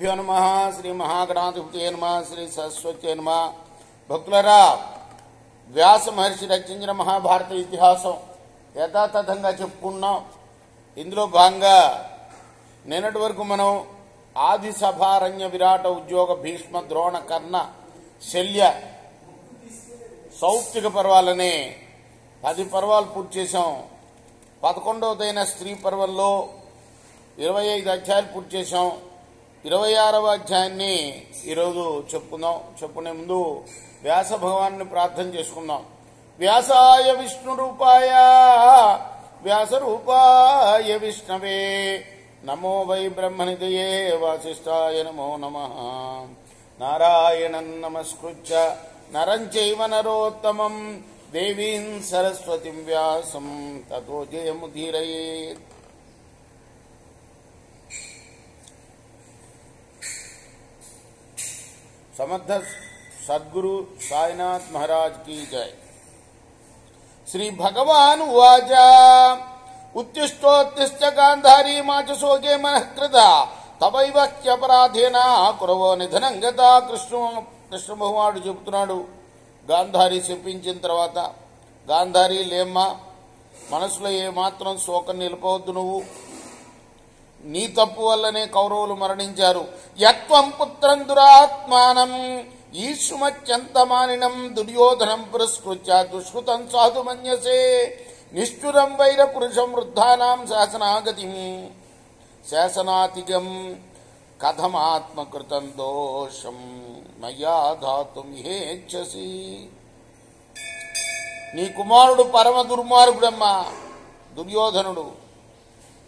గురుభ్యో నమః. శ్రీ మహాగణాధిపతయే నమః. శ్రీ సరస్వత్యే నమః. భక్తులరా, వ్యాస మహర్షి రచించిన మహాభారత ఇతిహాసం యథాతథంగా చెప్పుకున్నాం. ఇందులో భాగంగా నిన్నటి వరకు మనం ఆది సభారణ్య విరాట ఉద్యోగ భీష్మ ద్రోణ కర్ణ శల్య సౌప్తిక పర్వాలనే 10 పర్వాలు పూర్తి చేశాం. 11వదైన స్త్రీ పర్వంలో 25 అధ్యాయాలు పూర్తి చేశాం. 26వ అధ్యాయాన్ని ఈరోజు చెప్పుకుందాం. చెప్పుకునే ముందు వ్యాస భగవాన్ని ప్రార్థన చేసుకుందాం. వ్యాసాయ విష్ణు రూపాయ వ్యాస రూపాయ విష్ణవే నమో వై బ్రహ్మనిధయే వాసిష్ఠాయ నమో నమః. నారాయణం నమస్కృత్య నరం చైవ నరోత్తమం దేవీం సరస్వతిం వ్యాసం తతో జయముదీరయేత్. समर्थ सद्गुरु साईनाथ महाराज की जय. श्री भगवान उवाच उत्तिष्ठोत्तिष्ठ गांधारी माच सोगे मनः कृता तवैव ह्यपराधेन कुरवो निधनं गता. కృష్ణ భగవానుడు చెబుతున్నాడు. గాంధారి చెప్పించిన తర్వాత, గాంధారి లేమ్మా, మనసులో ఏమాత్రం శోకం నిలపవద్దు. నువ్వు నీ తప్పు వల్లనే కౌరవులు మరణించారు. యత్వం పుత్రం దురాత్మానం ఈశ్వమత్యంతమానినం దుర్యోధనం పురస్కృత్య దుష్కృతం సాధు మన్యసే నిష్ఠురం వైర పురుషం వృద్ధానాం శాసనాతిగం కథమాత్మకృతం దోషం మయా ధాతుం ఇహేచ్ఛసి. నీ కుమారుడు పరమ దుర్మార్గుడమ్మా, దుర్యోధనుడు.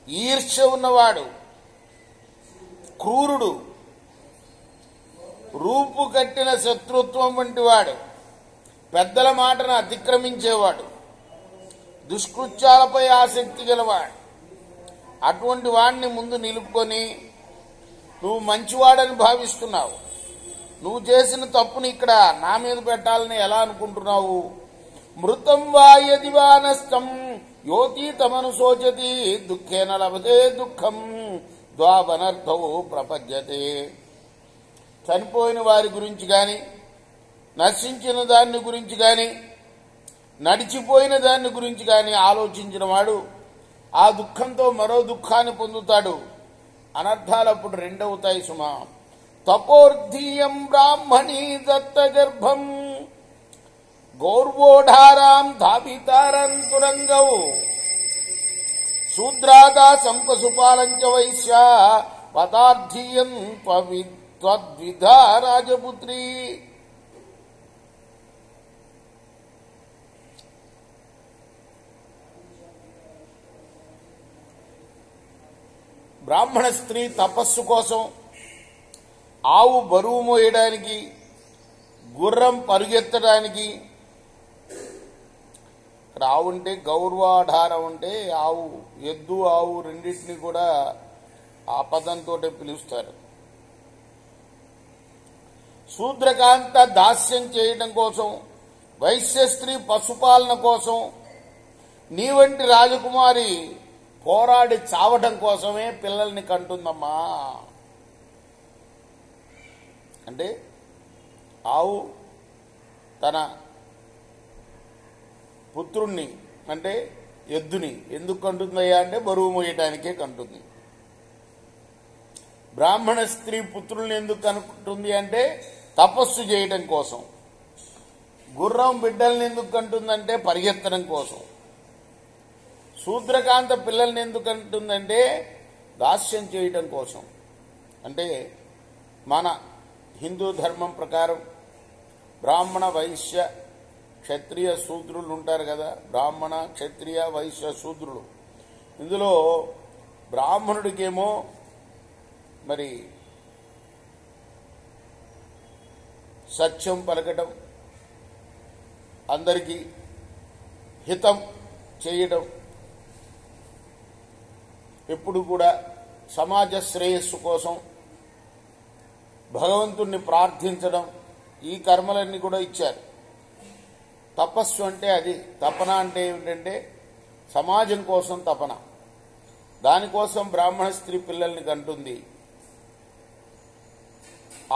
ఈర్ష్య ఉన్నవాడు, క్రూరుడు, రూపు కట్టిన శత్రుత్వం వంటివాడు, పెద్దల మాటను అతిక్రమించేవాడు, దుష్కృత్యాలపై ఆసక్తి గలవాడు. అటువంటి వాడిని ముందు నిలుపుకొని నువ్వు మంచివాడని భావిస్తున్నావు. నువ్వు చేసిన తప్పుని ఇక్కడ నా మీద పెట్టాలని ఎలా అనుకుంటున్నావు? మృతం వా యది వా నష్టం యోతీతమనుశోచతి దుఃఖేన లభతే దుఃఖం ద్వావనర్థౌ ప్రపద్యతే. చనిపోయిన వారి గురించి కానీ, నశించిన దాన్ని గురించి కానీ, నడిచిపోయిన దాన్ని గురించి కానీ ఆలోచించిన వాడు ఆ దుఃఖంతో మరో దుఃఖాన్ని పొందుతాడు. అనర్థాలప్పుడు రెండవుతాయి సుమా. తపోర్ధీయం బ్రాహ్మణీ దత్తగర్భం గౌర్వోఢారాం ధాపితారంతురంగౌ శూద్రాదా సంపశుపాలంచ వైశ్య పదార్థీయం త్వద్విధా రాజపుత్రి. బ్రాహ్మణ స్త్రీ తపస్సు కోసం, ఆవు బరువు మోయడానికి, గుర్రం పరుగెత్తడానికి, ఆవు అంటే గౌరవాధారం అంటే ఆవు, ఎద్దు ఆవు రెండింటినీ కూడా ఆ పదంతో పిలుస్తారు. శూద్రకాంత దాస్యం చేయడం కోసం, వైశ్య స్త్రీ పశుపాలన కోసం, నీ వంటి రాజకుమారి పోరాడి చావడం కోసమే పిల్లల్ని కంటుందమ్మా. అంటే ఆవు తన పుత్రుణ్ణి అంటే ఎద్దుని ఎందుకు కంటుందయ్యా అంటే బరువు మోయటానికే కంటుంది. బ్రాహ్మణ స్త్రీ పుత్రుల్ని ఎందుకు కంటుంది అంటే తపస్సు చేయడం కోసం. గుర్రం బిడ్డల్ని ఎందుకు కంటుందంటే పరిగెత్తడం కోసం. శూద్రకాంత పిల్లల్ని ఎందుకు కంటుందంటే దాస్యం చేయటం కోసం. అంటే మన హిందూ ధర్మం ప్రకారం బ్రాహ్మణ వైశ్య క్షత్రియ శూద్రులు ఉంటారు కదా. బ్రాహ్మణ క్షత్రియ వైశ్య శూద్రులు. ఇందులో బ్రాహ్మణుడికేమో మరి సత్యం పలకటం, అందరికీ హితం చేయడం, ఎప్పుడు కూడా సమాజ శ్రేయస్సు కోసం భగవంతుణ్ణి ప్రార్థించడం, ఈ కర్మలన్నీ కూడా ఇచ్చారు. తపస్సు అంటే అది. తపన అంటే ఏమిటంటే సమాజం కోసం తపన. దానికోసం బ్రాహ్మణ స్త్రీ పిల్లల్ని కంటుంది.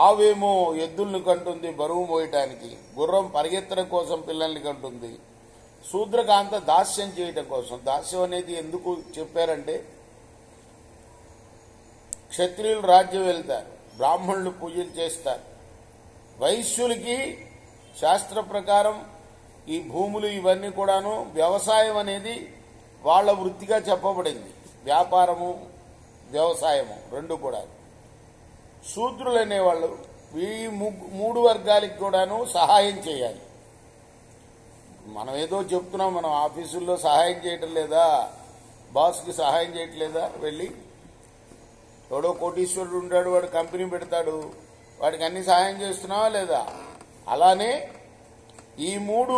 ఆవేమో ఎద్దుల్ని కంటుంది బరువు మోయటానికి, గుర్రం పరిగెత్తడం కోసం పిల్లల్ని కంటుంది, శూద్రకాంత దాస్యం చేయటం కోసం. దాస్యం అనేది ఎందుకు చెప్పారంటే, క్షత్రియులు రాజ్యం వెళ్తారు, బ్రాహ్మణులు పూజలు చేస్తారు, వైశ్యులకి శాస్త్ర ప్రకారం ఈ భూములు ఇవన్నీ కూడాను వ్యవసాయం అనేది వాళ్ళ వృత్తిగా చెప్పబడింది. వ్యాపారము వ్యవసాయము రెండు కూడా. శూద్రులు అనేవాళ్ళు ఈ మూడు వర్గాలకి కూడాను సహాయం చేయాలి. మనం ఏదో చెప్తున్నాం, మనం ఆఫీసుల్లో సహాయం చేయటం లేదా, బాస్కి సహాయం చేయట్లేదా? వెళ్ళి ఎవడో కోటీశ్వరుడు ఉంటాడు, వాడు కంపెనీ పెడతాడు, వాడికి అన్ని సహాయం చేస్తున్నావా లేదా? అలానే ఈ మూడు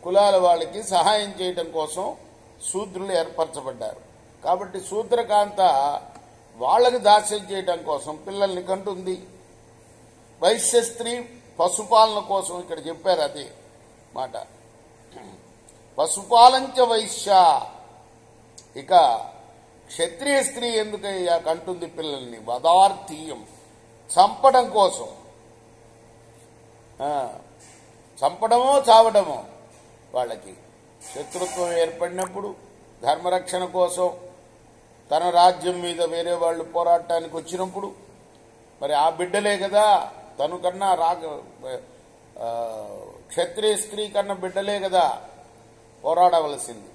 కులాల వాళ్ళకి సహాయం చేయటం కోసం శూద్రులు ఏర్పరచబడ్డారు. కాబట్టి శూద్రకాంత వాళ్ళకి దాస్యం చేయటం కోసం పిల్లల్ని కంటుంది. వైశ్య స్త్రీ పశుపాలన కోసం ఇక్కడ చెప్పారు అదే మాట. పశుపాలంచ వైశ్య. ఇక క్షత్రియ స్త్రీ ఎందుకయ్యా కంటుంది పిల్లల్ని? వదార్థీయం, చంపడం కోసం. చంపడమో చావడమో వాళ్ళకి శత్రుత్వం ఏర్పడినప్పుడు ధర్మరక్షణ కోసం తన రాజ్యం మీద వేరే వాళ్ళు పోరాటానికి వచ్చినప్పుడు మరి ఆ బిడ్డలే కదా, తను కన్నా క్షత్రియ స్త్రీ కన్నా బిడ్డలే కదా పోరాడవలసింది.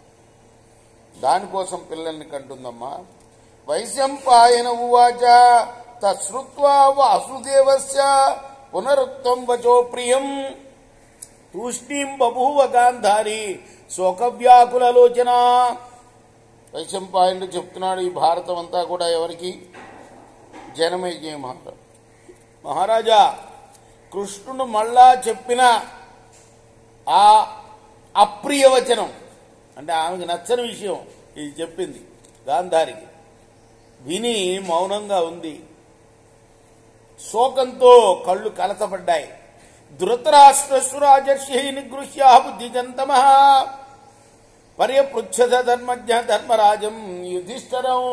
దానికోసం పిల్లల్ని కంటుందమ్మా. వైశంపాయన ఉవాచ తశ్రుత్వా వాసుదేవస్య పునరుక్తం వచో ప్రియం తూష్ణీం బభూవ గాంధారి శోకవ్యాకులలోచన. వైశంపాయనుడు చెప్తున్నాడు, ఈ భారతం అంతా కూడా ఎవరికి? జనమేజయ మహారాజా. కృష్ణుడు మళ్ళా చెప్పిన ఆ అప్రియవచనం అంటే ఆమెకు నచ్చని విషయం ఇది చెప్పింది గాంధారికి. విని మౌనంగా ఉంది. శోకంతో కళ్ళు కలతపడ్డాయి. ధృతరాష్ట్రసురాజర్షి నిగృహ్య బుద్ధిజంతమ పర్యపృచ్ఛద ధర్మజ్ఞ ధర్మరాజం యుధిష్ఠరం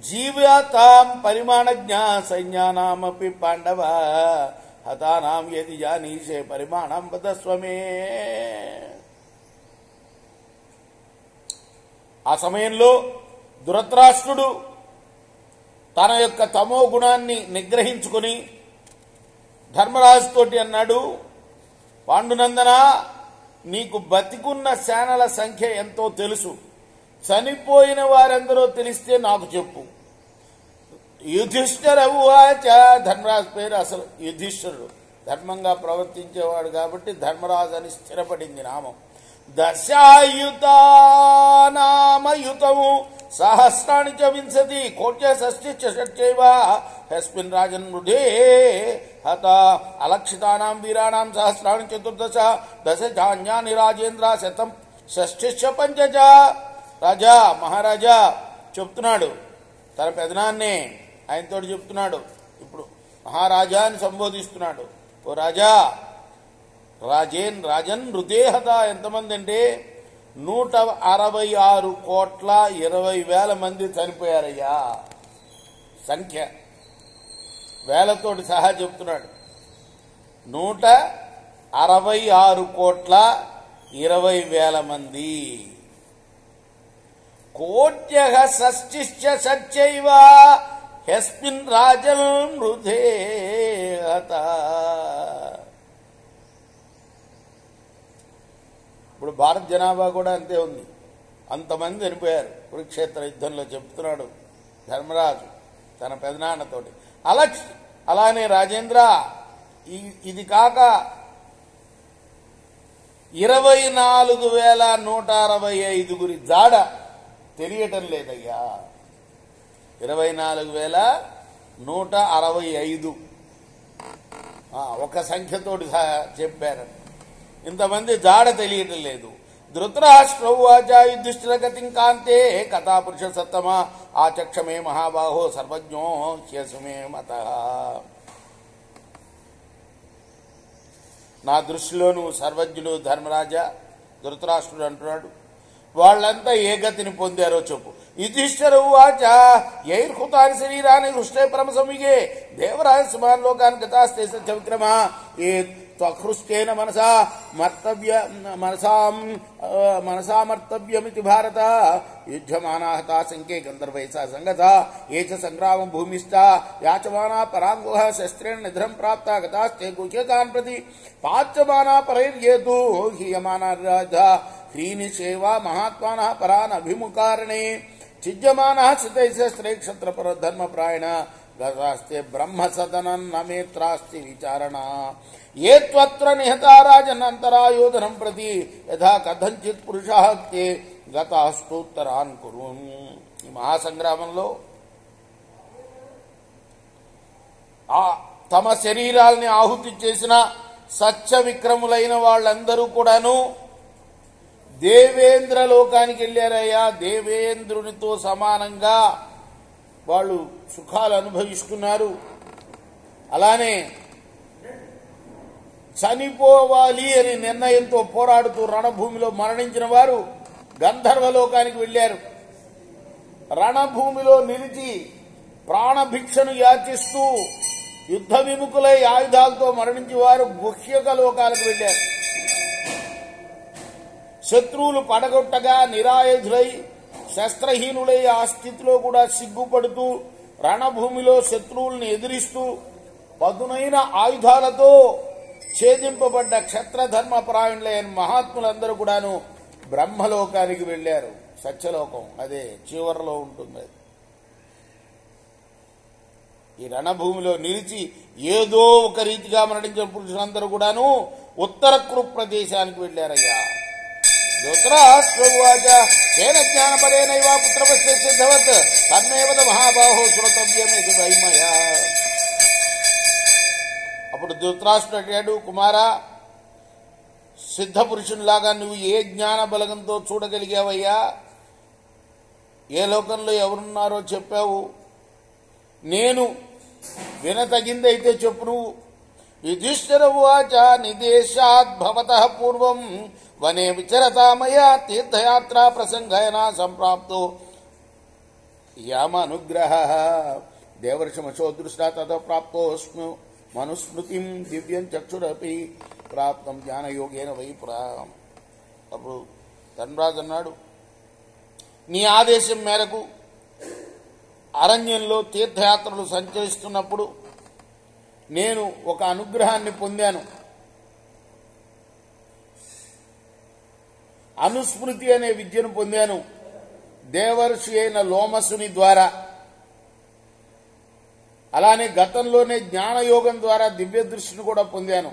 జీవ్యాతాం పరిమాణజ్ఞ సైన్యానామపి పాండవ హతానాం యది జానీషే పరిమాణం వదస్వమే. ఆ సమయంలో ధృతరాష్ట్రుడు తన యొక్క తమో గుణాన్ని నిగ్రహించుకుని ధర్మరాజుతోటి అన్నాడు, పాండునందన, నీకు బతికున్న సేనల సంఖ్య ఎంతో తెలుసు, చనిపోయిన వారెందరో తెలిస్తే నాకు చెప్పు. యుధిష్ఠిర ఉవాచ. ధర్మరాజు పేరు అసలు యుధిష్ఠిరుడు, ధర్మంగా ప్రవర్తించేవాడు కాబట్టి ధర్మరాజు అని స్థిరపడింది నామం. దశాయుతానామయుతము సహస్రాణి చ వింశతి కోట్య షష్ఠిశ్చ షట్చైవ హస్మిన్ రాజన్ మృఢే హత అలక్షితానాం వీరాణాం సహస్రాణి చతుర్దశ దశ ధాన్యాని రాజేంద్ర శతం షష్ఠిశ్చ పంచచ. రాజా, మహారాజా చెప్తున్నాడు, తన పెదనాన్నే ఆయనతో చెప్తున్నాడు. ఇప్పుడు మహారాజా అని సంబోధిస్తున్నాడు. ఓ రాజా, రాజన్ హృదయహత ఎంతమంది అంటే 166,20,00,000 చనిపోయారయ్యా. సంఖ్య వేలతోటి సహా చెప్తున్నాడు. 166,20,00,000. కోట్య షష్ఠిశ్చ షట్చైవ హస్మిన్ రాజన్ మృధే హత. ఇప్పుడు భారత జనాభా కూడా అంతే ఉంది, అంతమంది చనిపోయారు కురుక్షేత్ర యుద్ధంలో చెప్తున్నాడు ధర్మరాజు తన పెదనాన్నతోటి. అలానే రాజేంద్ర, ఇది కాక 24,165 జాడ తెలియటం లేదయ్యా. 24,165 ఒక సంఖ్యతోటి చెప్పారు. ఇంతమంది జాడ తెలియటం లేదు. ధృతరాష్ట్రౌవాచ యుధిష్ఠిర గతిం కాంతే కథాపురుష సత్తమ ఆచక్షమే మహాబాహో సర్వజ్ఞో హ్యసుమే మత. నా దృష్టిలో నువ్వు సర్వజ్ఞుడు ధర్మరాజా. ధృతరాష్ట్రుడు అంటున్నాడు, వాళ్ళంతా ఏ గతిని పొందారో చెప్పు. యుధిష్ఠిర ఉవాచ యైర్హుతాని శరీరాన్ని హృష్టే పరమ సంవిగే దేవరాజ సమాన్ లోకాన్ గతాస్తే సత్య విక్రమ ఏ త్వహృష్టేన మనసామర్తవ్యమితి భారత యుధ్యమానా హతాశంకే గంధర్వై సా సంగత ఏ చ సంగ్రామం భూమిష్ట యాచమానా పరాంగుః శస్త్రేణ నిధనం ప్రాప్త గతాస్తే గుహ్యకాన్ ప్రతి పాచ్యమానా పరైర్యేతు హీయమానా రాజ హ్రీని సేవా మహాత్మానః పరాన్ అభిముఖారణే చిజ్యమానః శతైశస్త్రై క్షత్రపర ధర్మప్రాయణ గతాస్తే బ్రహ్మ సదనం నమేత్రాస్తి విచారణ ఏ త్వత్ర నిహతా రాజనంతరాయోధనం ప్రతి యథా కథంచిత్ పురుషః తే గతాస్తోత్తరాన్ కురున్. ఈ మహాసంగ్రామంలో తమ శరీరాల్ని ఆహుతి చేసిన సత్య విక్రములైన వాళ్ళందరూ కూడాను దేవేంద్ర లోకానికి వెళ్ళారయ్యా. దేవేంద్రునితో సమానంగా వాళ్ళు సుఖాలు అనుభవిస్తున్నారు. అలానే చనిపోవాలి అని నిర్ణయంతో పోరాడుతూ రణభూమిలో మరణించిన వారు గంధర్వలోకానికి వెళ్ళారు. రణభూమిలో నిలిచి ప్రాణభిక్షను యాచిస్తూ యుద్ధ విముఖులై ఆయుధాలతో మరణించి వారు గుహ్యక లోకాలకు వెళ్ళారు. శత్రువులు పడగొట్టగా నిరాయుధులై శస్త్రహీనులై ఆ స్థితిలో కూడా సిగ్గుపడుతూ రణభూమిలో శత్రువుల్ని ఎదిరిస్తూ పదునైన ఆయుధాలతో ఛేదింపబడ్డ క్షత్రధర్మపరాయణులైన మహాత్ములందరూ కూడాను బ్రహ్మలోకానికి వెళ్లారు. సత్యలోకం అదే చివరిలో ఉంటుంది. ఈ రణభూమిలో నిలిచి ఏదో ఒక రీతిగా మరణించిన పురుషులందరూ కూడాను ఉత్తర కురు ప్రదేశానికి వెళ్లారయ్యా. ధృతరాష్ట్రవాచ తేన జ్ఞానపరేణైవ పుత్రపశ్య సిద్ధవత్ తన్మేవద మహాబాహో శ్రోతవ్యమితి వైమయ. అప్పుడు ధృతరాష్ట్రుడు అడిగాడు, కుమారా, సిద్ధ పురుషునిలాగా నువ్వు ఏ జ్ఞాన బలగంతో చూడగలిగావయ్యా? ఏ లోకంలో ఎవరున్నారో చెప్పావు. నేను వినతగిందైతే చెప్పు నువ్వు. యుధిష్ఠిర ఉవాచ నిదేశాద్ భవతః పూర్వం వనే విచరతామయ తీర్థయాత్రా ప్రసంగేన సంప్రాప్తో యామనుగ్రహ దేవర్షమశో దృష్టా తత ప్రాప్తోస్మి మనుస్మృతిం దివ్యం చక్షురపి ప్రాప్తం జ్ఞానయోగేన వై పురా. అప్పుడు ధర్మరాజు అన్నాడు, నీ ఆదేశం మేరకు అరణ్యంలో తీర్థయాత్రలు సంచరిస్తున్నప్పుడు నేను ఒక అనుగ్రహాన్ని పొందాను. అనుస్మృతి అనే విద్యను పొందాను దేవర్షి అయిన లోమసుని ద్వారా. అలానే గతంలోనే జ్ఞానయోగం ద్వారా దివ్య దృష్టిని కూడా పొందాను.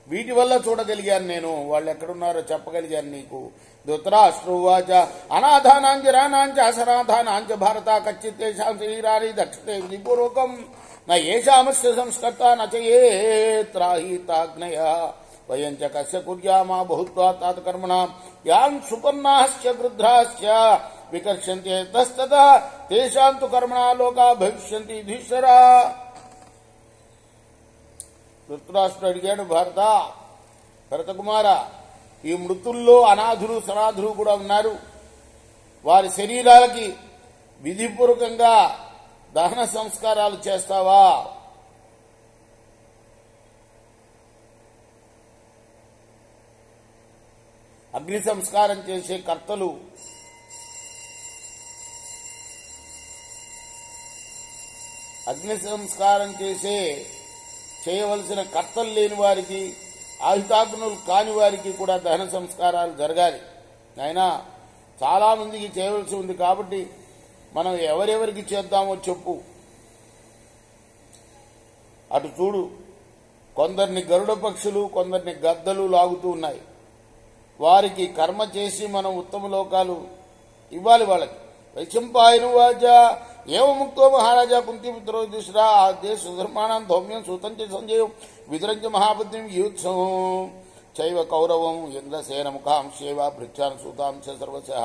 వీటి వల్ల చూడగలిగాను. నేను వాళ్ళు ఎక్కడున్నారో చెప్పగలిగాను నీకు. ధృతరాష్ట్రోవాచ అనాథానాంచ రానాంచ అసనాథానాంచ భారత కచ్చిత్తేషాం శరీరాన్ని దక్షతే విధిపూర్వకం న ఏషామస్య సంస్కర్త నచయేత్రాహితాగ్నయ వయం చ కస్య కుర్యామా బహుత్వా తాత్ కర్మణాం యాన్ సుపర్ణాశ్చ గృధ్రాశ్చ వికర్షంతే తస్తదా తేషాం తు కర్మణా లోకా భవిష్యంతి యుధిష్ఠిరా. ధృతరాష్ట్రుడు అడిగాడు, భరతకుమార, ఈ మృతుల్లో అనాథులు సనాథులు కూడా ఉన్నారు. వారి శరీరాలకి విధిపూర్వకంగా దహన సంస్కారాలు చేస్తావా? అగ్ని సంస్కారం చేసే కర్తలు చేయవలసిన కర్తలు లేని వారికి, ఆయుధాగ్నులు కాని వారికి కూడా దహన సంస్కారాలు జరగాలి. అయినా చాలా మందికి చేయవలసి ఉంది కాబట్టి మనం ఎవరెవరికి చేద్దామో చెప్పు. అటు చూడు, కొందరిని గరుడ పక్షులు, కొందరిని గద్దలు లాగుతూ ఉన్నాయి. వారికి కర్మ చేసి మనం ఉత్తమ లోకాలు ఇవ్వాలి వాళ్ళకి. వైశంపాయను వాచ ఏముక్తో మహారాజా కుంతిపుత్రో యుధిష్ఠిరా ఆద్య సుధర్మాణం ధౌమ్యం సూతం చ సంజయం విదురంచ మహాబుద్ధిం యూత్సం చైవ కౌరవం ఇంద్రసేన ముఖాంశేవ భృత్యాన్ సూతాంశ సర్వశః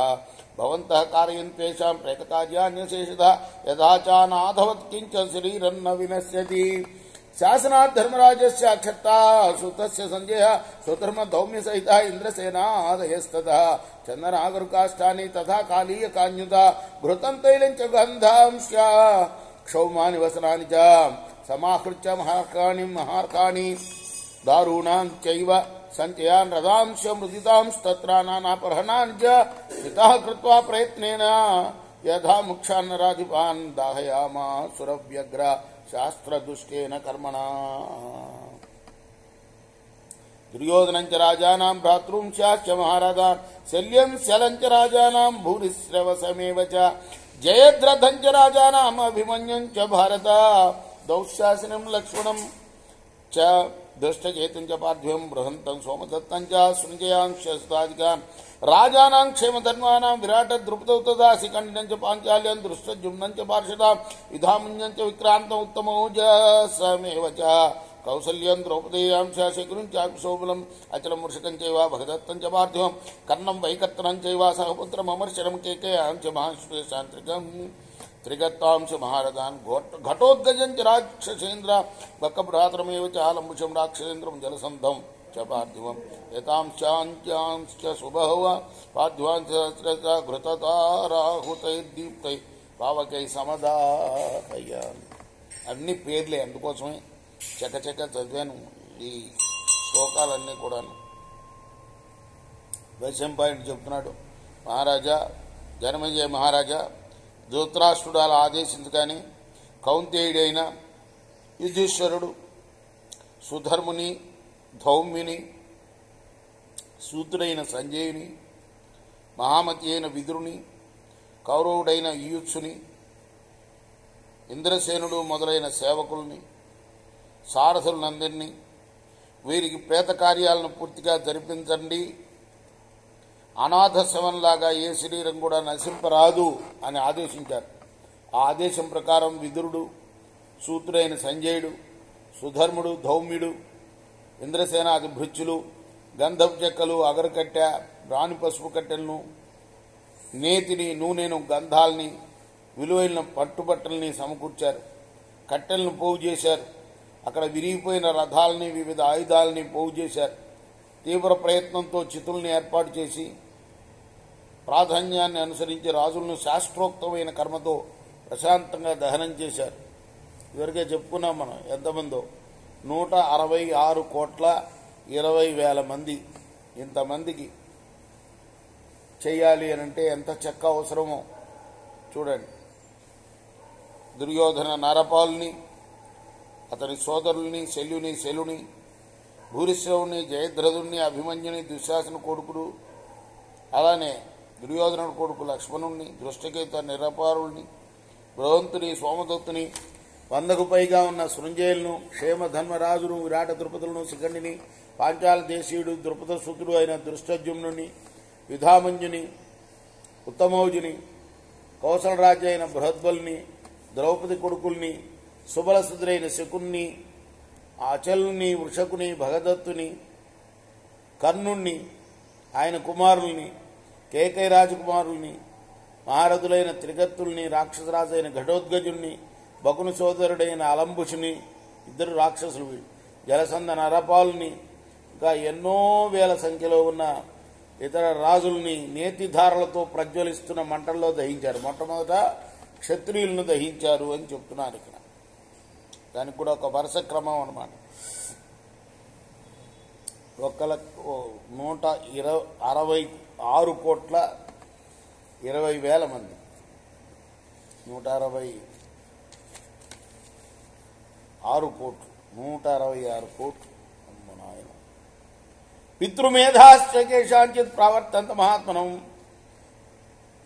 భవంతః కారయంత్వేషాం ప్రేతకార్యాన్యశేషతః యథా చ నాథవత్ కించ శరీరం న వినశ్యతి. శాసనాత్ ధర్మరాజస్య అక్షత్తా సుతస్య సంజయ సుధర్మ దౌమ్య సహిత ఇంద్రసేనాదయస్తద చందనాగరుకాష్టాని తథా కాళీయ కాన్యుత ఘృతం తైలం చ గంధాంశ క్షౌమాని వసనాని చ సమాహృత్య మహార్కాణి దారుణాం చైవ సంచయాన్ రథాంశ మృదితాంస్తత్ర నానాపర్హణాని చ హితః కృత్వా ప్రయత్నేన యథా ముక్షాన్నరాధిపాన్ దాహయామా సురవ్యగ్ర శాస్త్రదుష్టేన కర్మణా. దుర్యోధనం చ రాజానాం భ్రాతృంశాశ్చ మహారాజాన్ శల్యం శలం చ రాజానాం భూరిశ్రవసమేవ చ జయద్రథం చ రాజానాం అభిమన్యం చ భారత దౌశాసనం లక్ష్మణం చ దృష్టచేతం చ పార్థివం బృహంతం సోమదత్తం చ సృంజయాంశస్తాదికాన్ రాజానాం క్షేమధర్మానాం విరాట ద్రుపదౌ తదా శిఖండినం చ పాంచాల్యం దృష్టజుమ్నం చ పార్షదాం యుధామున్యం చ విక్రాంతం ఉత్తమౌజసమేవ చ కౌసల్యం ద్రౌపదేయాం చ శకునం చాపి శోభనం అచలం వృషకం చైవ భగదత్తం చ పార్థివం కర్ణం వైకర్తనం చైవ సహపుత్రం అమర్శరం కేకేయాం చ మహాశ్వేశాంత్రికం త్రిగత్తాంశ మహారథాన్ ఘటోద్గజం చ రాక్షసేంద్ర బక్కభ్రాతరమేవ చ లంబుషం రాక్షసేంద్రం జలసంధం చ పార్థివం యతాంశాంత్యాంశ్చ సుబహవ పార్థివాన్ సహస్రశ ఘృతతారాహుతైర్దీప్తై పావకై సమదాహయామి. అన్ని పేర్లే, అందుకోసమే చకచక చదివాను ఈ శ్లోకాలన్నీ కూడాను. వైశంపాయుడు చెప్తున్నాడు, మహారాజా జనమేజయ మహారాజా ధృతరాష్ట్రుడు అలా ఆదేశించగానే కౌంతేయుడైన యుధిష్ఠిరుడు సుధర్ముని ధౌమ్యుని సూతుడైన సంజయుని మహామతి అయిన విదురుని కౌరవుడైన యూత్సుని ఇంద్రసేనుడు మొదలైన సేవకుల్ని సారథులందరినీ వీరికి ప్రేత కార్యాలను పూర్తిగా జరిపించండి, అనాథ శవంలాగా ఏ శరీరం కూడా నశింపరాదు అని ఆదేశించారు. ఆ ఆదేశం ప్రకారం విదురుడు, సూత్రుడైన సంజయుడు, సుధర్ముడు, ధౌమ్యుడు, ఇంద్రసేనాది భృత్యులు గంధపు చెక్కలు, అగరకట్టె, రాణి పసుపు కట్టెలను, నేతిని, నూనెను, గంధాల్ని, విలువైన పట్టుబట్టల్ని సమకూర్చారు. కట్టెలను పోగు చేశారు. అక్కడ విరిగిపోయిన రథాలని, వివిధ ఆయుధాలని పోగు చేశారు. తీవ్ర ప్రయత్నంతో చితుల్ని ఏర్పాటు చేసి ప్రాధాన్యాన్ని అనుసరించి రాజులను శాస్త్రోక్తమైన కర్మతో ప్రశాంతంగా దహనం చేశారు. ఇవరికే చెప్పుకున్నాం మనం ఎంతమందో, 166,20,00,000 మంది. ఇంతమందికి చెయ్యాలి అనంటే ఎంత చెక్క అవసరమో చూడండి. దుర్యోధన నరపాలుని, అతని సోదరుల్ని, శల్యుని, భూరిశ్రవుని, జయద్రథుణ్ణి, అభిమన్యుని, దుశ్శాసన కొడుకుడు, అలానే దుర్యోధనుడు కొడుకు లక్ష్మణుణ్ణి, దృష్టకేత నిరపారుల్ని, బృహంతుని, సోమదత్తుని, 100కు పైగా ఉన్న సృంజయులను, క్షేమధర్మరాజును, విరాట ద్రుపదులను, శిఖండిని, పాంచాల దేశీయుడు ద్రుపద సూతుడు అయిన దృష్టజుమ్నుని, యుధామన్యుని, ఉత్తమౌజుని, కౌసలరాజు అయిన బృహద్బలుని, ద్రౌపది కొడుకుల్ని, సుబలసుదురైన శకుణ్ణి, అచలుని, వృషకుని, భగదత్తుని, కర్ణుణ్ణి, ఆయన కుమారుల్ని, కేకై రాజకుమారుల్ని, మహారథులైన త్రిగత్తుల్ని, రాక్షసరాజు అయిన ఘటోద్గజుణ్ణి, బకుని సోదరుడైన అలంబుషుని, 2 రాక్షసులు, జలసంధ నరపాలుని, ఇంకా ఎన్నో వేల సంఖ్యలో ఉన్న ఇతర రాజుల్ని నేతిధారలతో ప్రజ్వలిస్తున్న మంటల్లో దహించారు. మొట్టమొదట క్షత్రియులను దహించారు అని చెప్తున్నారు ఇక్కడ. దానికి కూడా ఒక వరుస క్రమం అన్నమాట. 166,20,00,000 మంది, 166 కోట్లు, 166 కోట్లు. నాయన పితృమేధాశ్చ కేషాంచిత్ ప్రావర్తంత మహాత్మనం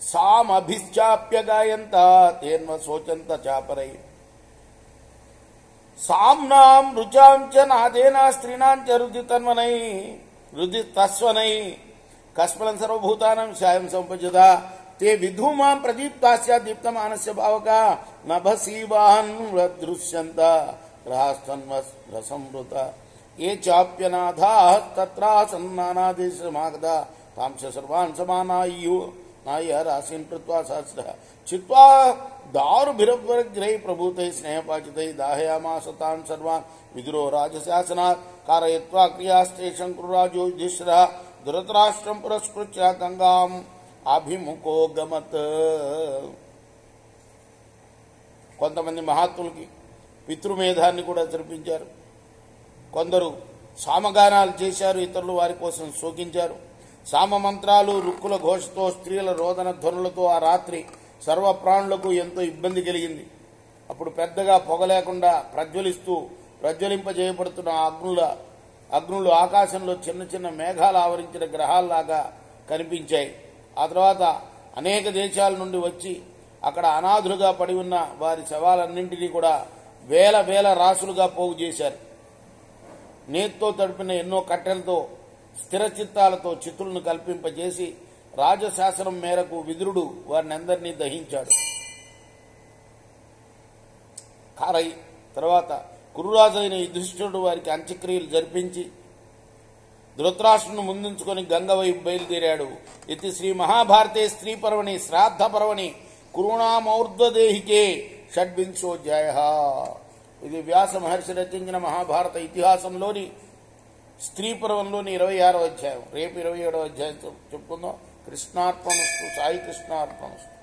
సామభిశ్చాప్య గాయంత తేన్వ శోచంత చాపరై సామ్నాం రుచాం చ నాదేన స్త్రీణాం చ రుదితన్వనై రుదితస్వనై కస్మలం సర్వభూతానం శాయం సంపజదా తే విధూమాం ప్రదీప్తాస్య దీప్తమానస్య భావక నభసీవాహన్ దృశ్యంత గ్రహాస్తన్వసంవృత ఏ చాప్యనాథా తత్రాసన్నానాదేశమాగదా తాంశ సర్వాన్ సమానాయు నాయ రాశీన్ కృత్వా సహస్ర చిత్వా దారుభిరగ్రహై ప్రభూతై స్నేహపాచితై దాహయామాస తాన్ సర్వాన్ విదురో రాజశాసనాత్ కారయత్వా క్రియాస్తేషం కురురాజో యుధిష్ఠిర ధృతరాష్ట్రం పురస్కృత్య గంగాం అభిముఖో గమత్. కొంతమంది మహాత్ములకి పితృమేధాన్ని కూడా జరిపించారు. కొందరు సామగానాలు చేశారు, ఇతరులు వారి కోసం శోకించారు. సామ మంత్రాలు, రుక్కుల ఘోషతో, స్త్రీల రోదన ధ్వనులతో ఆ రాత్రి సర్వప్రాణులకు ఎంతో ఇబ్బంది కలిగింది. అప్పుడు పెద్దగా పొగ లేకుండా ప్రజ్వలింపజేయబడుతున్న అగ్నులు ఆకాశంలో చిన్న చిన్న మేఘాలు ఆవరించిన గ్రహాల్లాగా కనిపించాయి. ఆ తర్వాత అనేక దేశాల నుండి వచ్చి అక్కడ అనాథులుగా పడి ఉన్న వారి శవాలన్నింటినీ కూడా వేల వేల రాసులుగా పోగు చేశారు. నేతితో తడిపిన ఎన్నో కట్టెలతో స్థిర చిత్తాలతో చిత్తులను కల్పింపజేసి రాజశాసనం మేరకు విదురుడు వారిని అందరినీ దహించాడు. తర్వాత కురురాజైన యుధిష్ఠిరుడు వారికి అంత్యక్రియలు జరిపించి ధృతరాష్ట్రును ముందుంచుకొని గంగ వైపు బయలుదేరాడు. ఇది శ్రీ మహాభారతే స్త్రీ పర్వణి శ్రాద్ధ పర్వణి కురుణామౌర్ధ్వదేహికే షడ్వింశోధ్యాయ. ఇది వ్యాస మహర్షి రచించిన మహాభారత ఇతిహాసంలోని స్త్రీ పర్వంలోని 26వ అధ్యాయం. రేపు 27వ అధ్యాయం చెప్పుకుందాం. కృష్ణార్పణస్తు. సాయి కృష్ణార్పణస్తు.